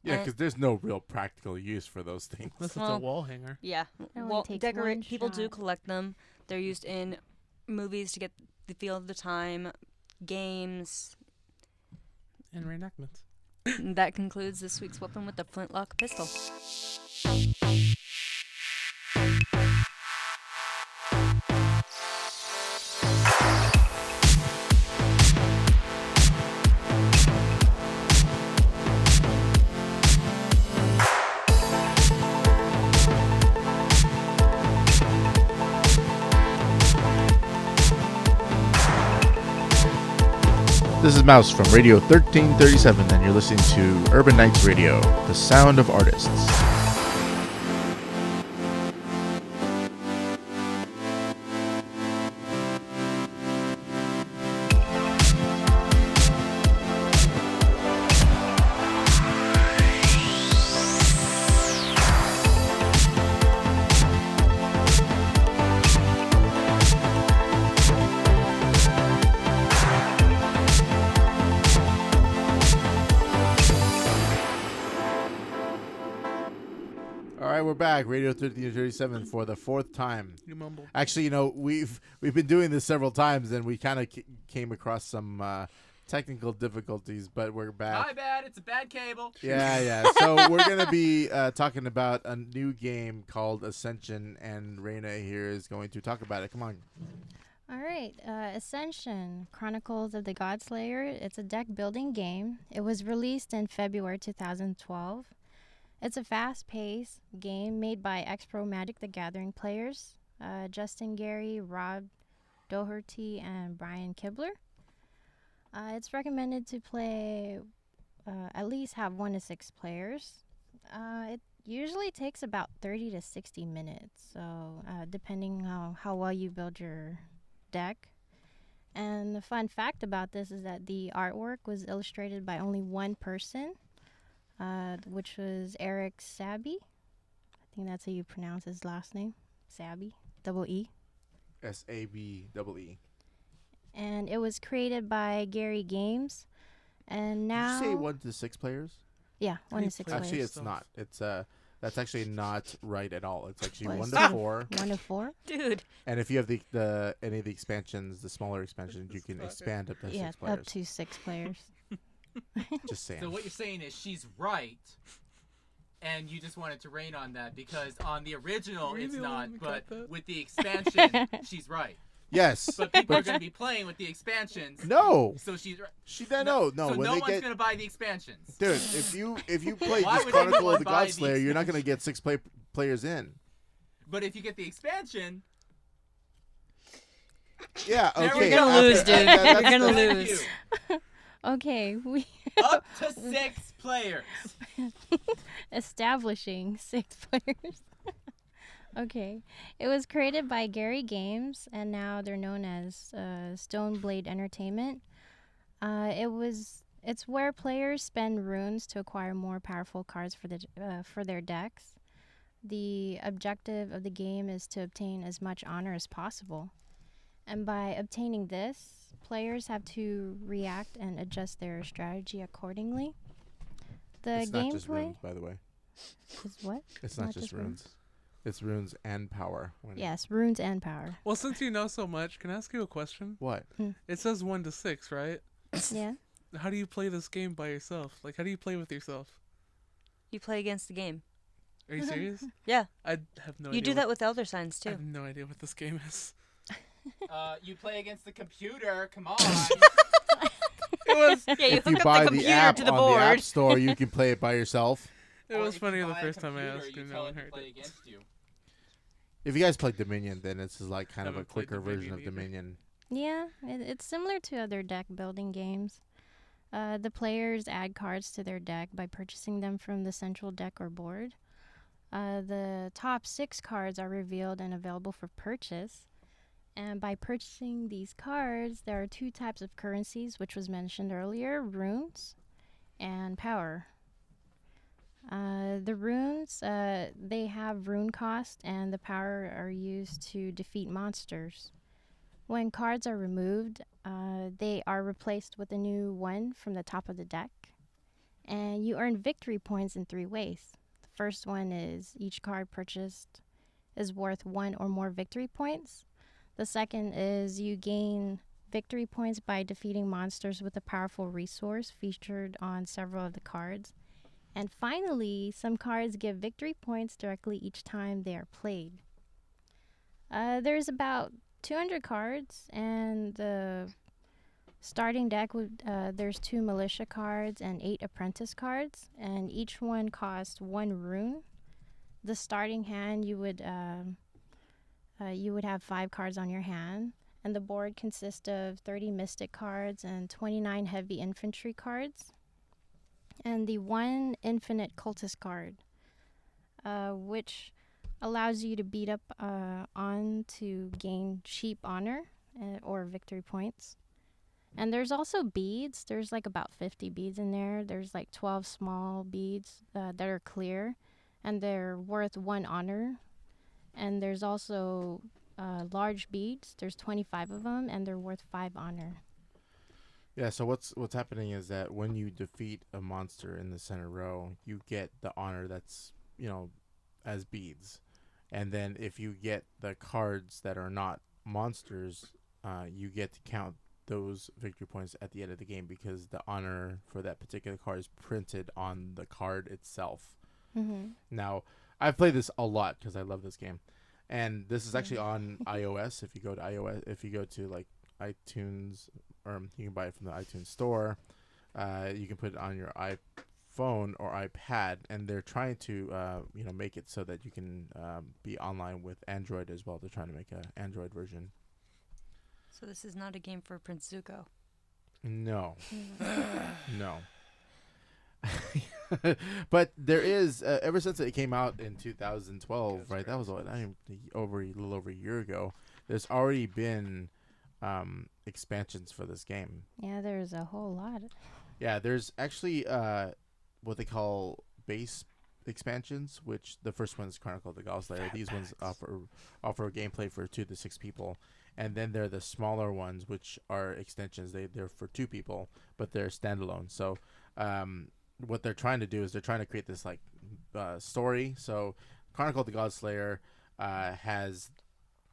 Yeah, And- because there's no real practical use for those things. This is Well- a wall hanger. Yeah. only Well, takes decorate one people do shot. collect them. They're used in movies to get the feel of the time, games. And reenactments. And that concludes this week's weapon with the flintlock pistol. This is Mouse from Radio 1337, and you're listening to Urban Nights Radio, the sound of artists. All right, we're back. Radio 1337 for the fourth time. You mumble. Actually, you know, we've been doing this several times, and we kind of came across some technical difficulties, but we're back. My bad, it's a bad cable. Yeah. So we're going to be talking about a new game called Ascension, and Reina here is going to talk about it. Come on. All right, Ascension, Chronicles of the Godslayer. It's a deck building game. It was released in February 2012. It's a fast-paced game made by X-Pro Magic the Gathering players, Justin Gary, Rob Doherty, and Brian Kibler. It's recommended to play, at least have 1 to 6 players. It usually takes about 30 to 60 minutes, so depending how well you build your deck. And the fun fact about this is that the artwork was illustrated by only one person, which was Eric Saby. I think that's how you pronounce his last name. Saby, double E. SABEE. And it was created by Gary Games. And now... Did you say 1 to 6 players? Yeah, 1 to 6 Players. players. Actually, it's Stuff. not. It's That's actually not right at all. It's actually What, 1 instead to of 4. 1 to 4? Dude. And if you have the any of the expansions, the smaller expansions, you can expand up to Yeah, 6 players. up to 6 players. Just saying. So what you're saying is she's right, and you just wanted to rain on that because on the original Were you it's the only not, one who but got that? with the expansion, she's right. Yes. But people are going to be playing with the expansions. No. So she's right. No. So When no they one's get going to buy the expansions. dude, if you play Why just would Chronicle anyone of the buy the Godslayer, you're not going to get 6 players in. But if you get the expansion, Yeah. There Okay. we go. You're gonna lose, dude. that's- You're gonna thank lose. you. Okay, we Up to 6 players. establishing 6 players. Okay. It was created by Gary Games, and now they're known as Stoneblade Entertainment. It's where players spend runes to acquire more powerful cards for their decks. The objective of the game is to obtain as much honor as possible. And by obtaining this, players have to react and adjust their strategy accordingly. The It's gameplay not just runes, by the way. is what? It's not just runes. It's runes and power. Yes, runes and power. Well, since you know so much, can I ask you a question? What? It says 1 to 6, right? Yeah. How do you play this game by yourself? Like, how do you play with yourself? You play against the game. Are you serious? Yeah. I have no idea. You do that with Elder Signs, I too. have no idea what this game is. You play against the computer. Come on. It was Yeah, you If you hook up buy the the computer app to the on the App board. Store, you can play it by yourself. it Or was if you funny the buy a first time I computer, asked you and no tell one it to heard play it. against you. If you guys play Dominion, then this is like kind of a Haven't played quicker version of Dominion either. Dominion. Yeah, it's similar to other deck building games. The players add cards to their deck by purchasing them from the central deck or board. The top 6 cards are revealed and available for purchase. And by purchasing these cards, there are 2 types of currencies, which was mentioned earlier, runes and power. The runes, they have rune cost, and the power are used to defeat monsters. When cards are removed, they are replaced with a new one from the top of the deck. And you earn victory points in 3 ways. The first one is each card purchased is worth 1 or more victory points. The second is you gain victory points by defeating monsters with a powerful resource featured on several of the cards. And finally, some cards give victory points directly each time they are played. There's about 200 cards, and the starting deck there's 2 militia cards and 8 apprentice cards, and each one costs 1 rune. The starting hand, you would have 5 cards on your hand, and the board consists of 30 mystic cards and 29 heavy infantry cards, and the 1 infinite cultist card, which allows you to beat up on to gain cheap honor or victory points. And there's also beads. There's like about 50 beads in there. There's like 12 small beads that are clear, and they're worth 1 honor. And there's also large beads. There's 25 of them, and they're worth 5 honor. Yeah, so what's happening is that when you defeat a monster in the center row, you get the honor that's, as beads. And then if you get the cards that are not monsters, you get to count those victory points at the end of the game because the honor for that particular card is printed on the card itself. Mm-hmm. Now, I've played this a lot because I love this game. And this is actually on iOS. If you go to like iTunes, or you can buy it from the iTunes store, you can put it on your iPhone or iPad, and they're trying to make it so that you can be online with Android as well. They're trying to make an Android version. So this is not a game for Prince Zuko. No. No. But there is ever since it came out in 2012, right? That was a little over a year ago. There's already been expansions for this game. Yeah, there's a whole lot. Yeah, there's actually what they call base expansions, which the first one is Chronicle of the Godslayer. These ones offer gameplay for 2 to 6 people. And then there are the smaller ones, which are extensions. They're for 2 people, but they're standalone. So what they're trying to do is they're trying to create this like story. So Chronicle of the Godslayer has,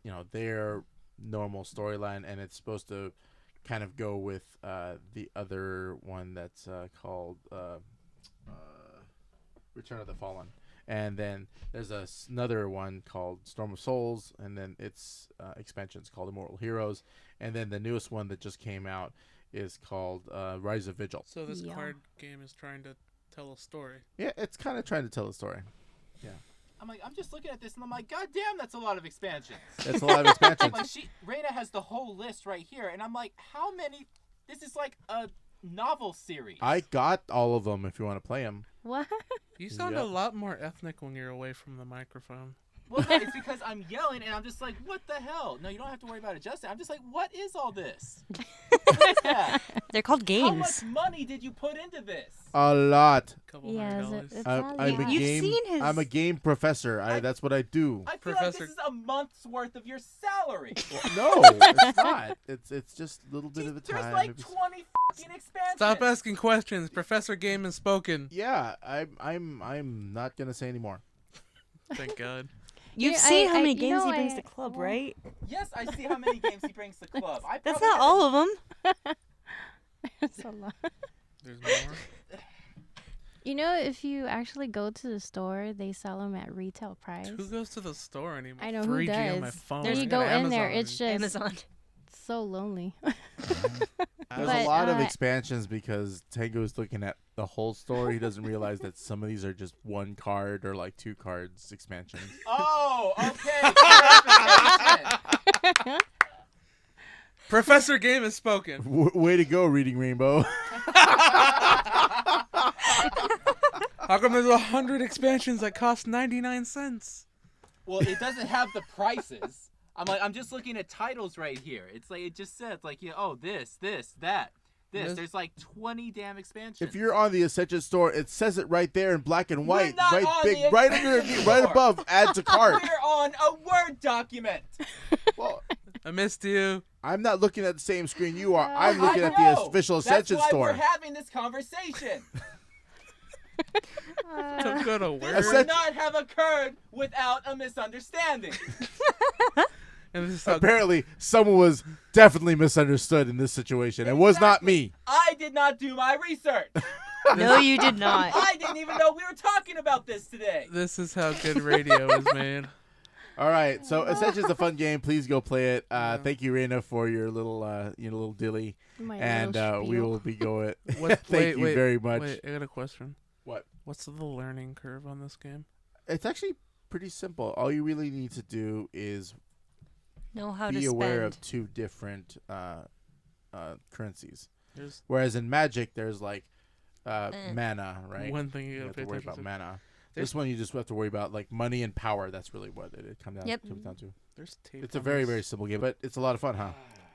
you know, their normal storyline, and it's supposed to kind of go with the other one that's called Return of the Fallen. And then there's another one called Storm of Souls, and then its expansion's called Immortal Heroes. And then the newest one that just came out is called Rise of Vigil. So this card game is trying to tell a story. Yeah, it's kind of trying to tell a story. Yeah. I'm just looking at this and I'm like, God damn, that's a lot of expansions. That's a lot of expansions. Like Reina has the whole list right here, and I'm like, how many? This is like a novel series. I got all of them if you want to play them. What? You sound a lot more ethnic when you're away from the microphone. Well, no, it's because I'm yelling and I'm just like, what the hell? No, you don't have to worry about adjusting. I'm just like, what is all this? What is that? They're called How games. much money did you put into this? A lot. Couple Yeah, $100. I'm a game professor. That's what I do. I feel Professor- like this is a month's worth of your salary. No, it's not. It's just a little bit of a time. There's like Maybe 20 fucking expansions. Stop asking questions. Professor Game has spoken. Yeah, I'm not gonna say anymore. Thank God. You've Yeah, seen how many you games know, he brings to club, well, right? Yes, I see how many games he brings to club. That's not all of them. It's a lot. There's more. You know, if you actually go to the store, they sell them at retail price. Who goes to the store anymore? I know who 3G on my does. phone. When I you got go in there, Amazon. it's just Amazon. so lonely. There's But, a lot of uh, expansions because Tengu's looking at the whole story. He doesn't realize that some of these are just one card or like two cards expansions. Oh, okay. Clarification. Professor Game has spoken. Way to go, Reading Rainbow. How come there's 100 expansions that cost 99 cents? Well, it doesn't have the prices. I'm just looking at titles right here. It's like it just says like, yeah, oh, this, that. Yes. There's like 20 damn expansions. If you're on the Ascension store, it says it right there in black and white, not right on big, the right Ascension under, right store. above. Add to cart. We're on a Word document. Well, I missed you. I'm not looking at the same screen you are. I'm looking I at the know. official Ascension That's why store. we're having this conversation. To go to This work. would not have occurred without a misunderstanding. And this is how Apparently, someone was definitely misunderstood in this situation. It was not me. I did not do my research. No, you did not. I didn't even know we were talking about this today. this is how good radio is made. All right, so Ascension's a fun game. Please go play it. Thank you, Reina, for your little dilly, My and little we spiel. will be going. What, Thank you very much. Wait, I got a question. What? What's the learning curve on this game? It's actually pretty simple. All you really need to do is Know how be to aware spend. of two different currencies. There's Whereas in Magic, there's like mana, right? one thing you You gotta have pay to worry attention about to. mana. This one you just have to worry about like money and power. That's really what it comes down, Yep. comes down to. There's tape. It's a on very this. very simple game, but it's a lot of fun, huh?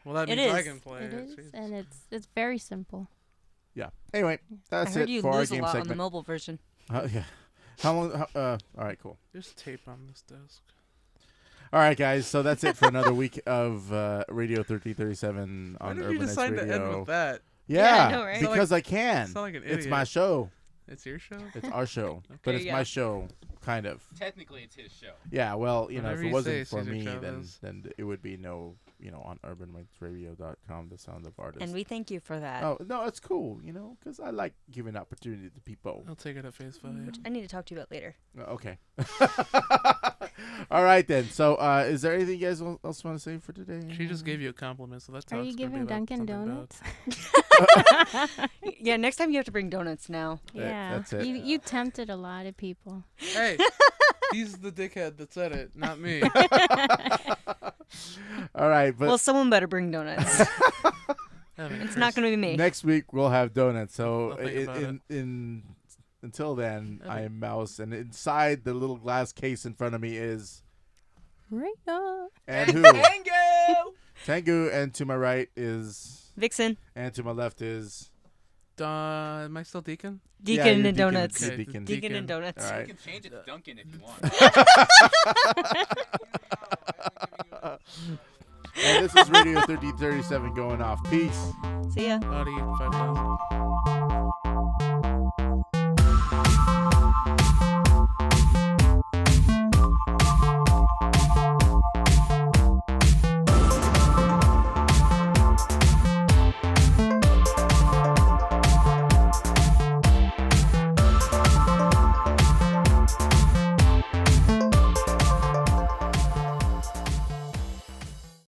Well, that It means I is. can play It it. is, Jesus. and it's very simple. Yeah. Anyway, I that's heard it you for our lose a game lot on the segment. mobile version. Yeah. How long? All right, cool. There's tape on this desk. All right, guys. So that's it for another week of Radio 1337 Why on did Urban you X decide to end Radio. with that? Yeah, I know, right? because I can. Sound like an It's idiot. my show. It's your show? It's our show, but There it's you my go. show, kind of. Technically, it's his show. Yeah. Well, if Whatever it you wasn't say, for Cesar me, Chavez. then it would be no, on urbanmixradio.com, the sound of artists. And we thank you for that. Oh no, it's cool, because I like giving opportunity to people. I'll take it at face value. Which I need to talk to you about later. Okay. All right then. So, is there anything you guys else want to say for today? She just gave you a compliment, so that's Are you giving Dunkin' Donuts? Yeah, next time you have to bring donuts now. Yeah, that's it. You tempted a lot of people. Hey, he's the dickhead that said it, not me. All right, but Well, someone better bring donuts. It's not going to be me. next week we'll have donuts. So I'll think about until then, Okay. I am Mouse, and inside the little glass case in front of me is Right on. and who? Tengu! Tengu, and to my right is, Vixen, and to my left is. Am I still Deacon? Yeah, Deacon you're and Deacon. donuts. You're Okay, Deacon. Deacon and donuts. All right. You can change it to Duncan if you want. And this is Radio 1337 going off. Peace. See ya. Audi 5000.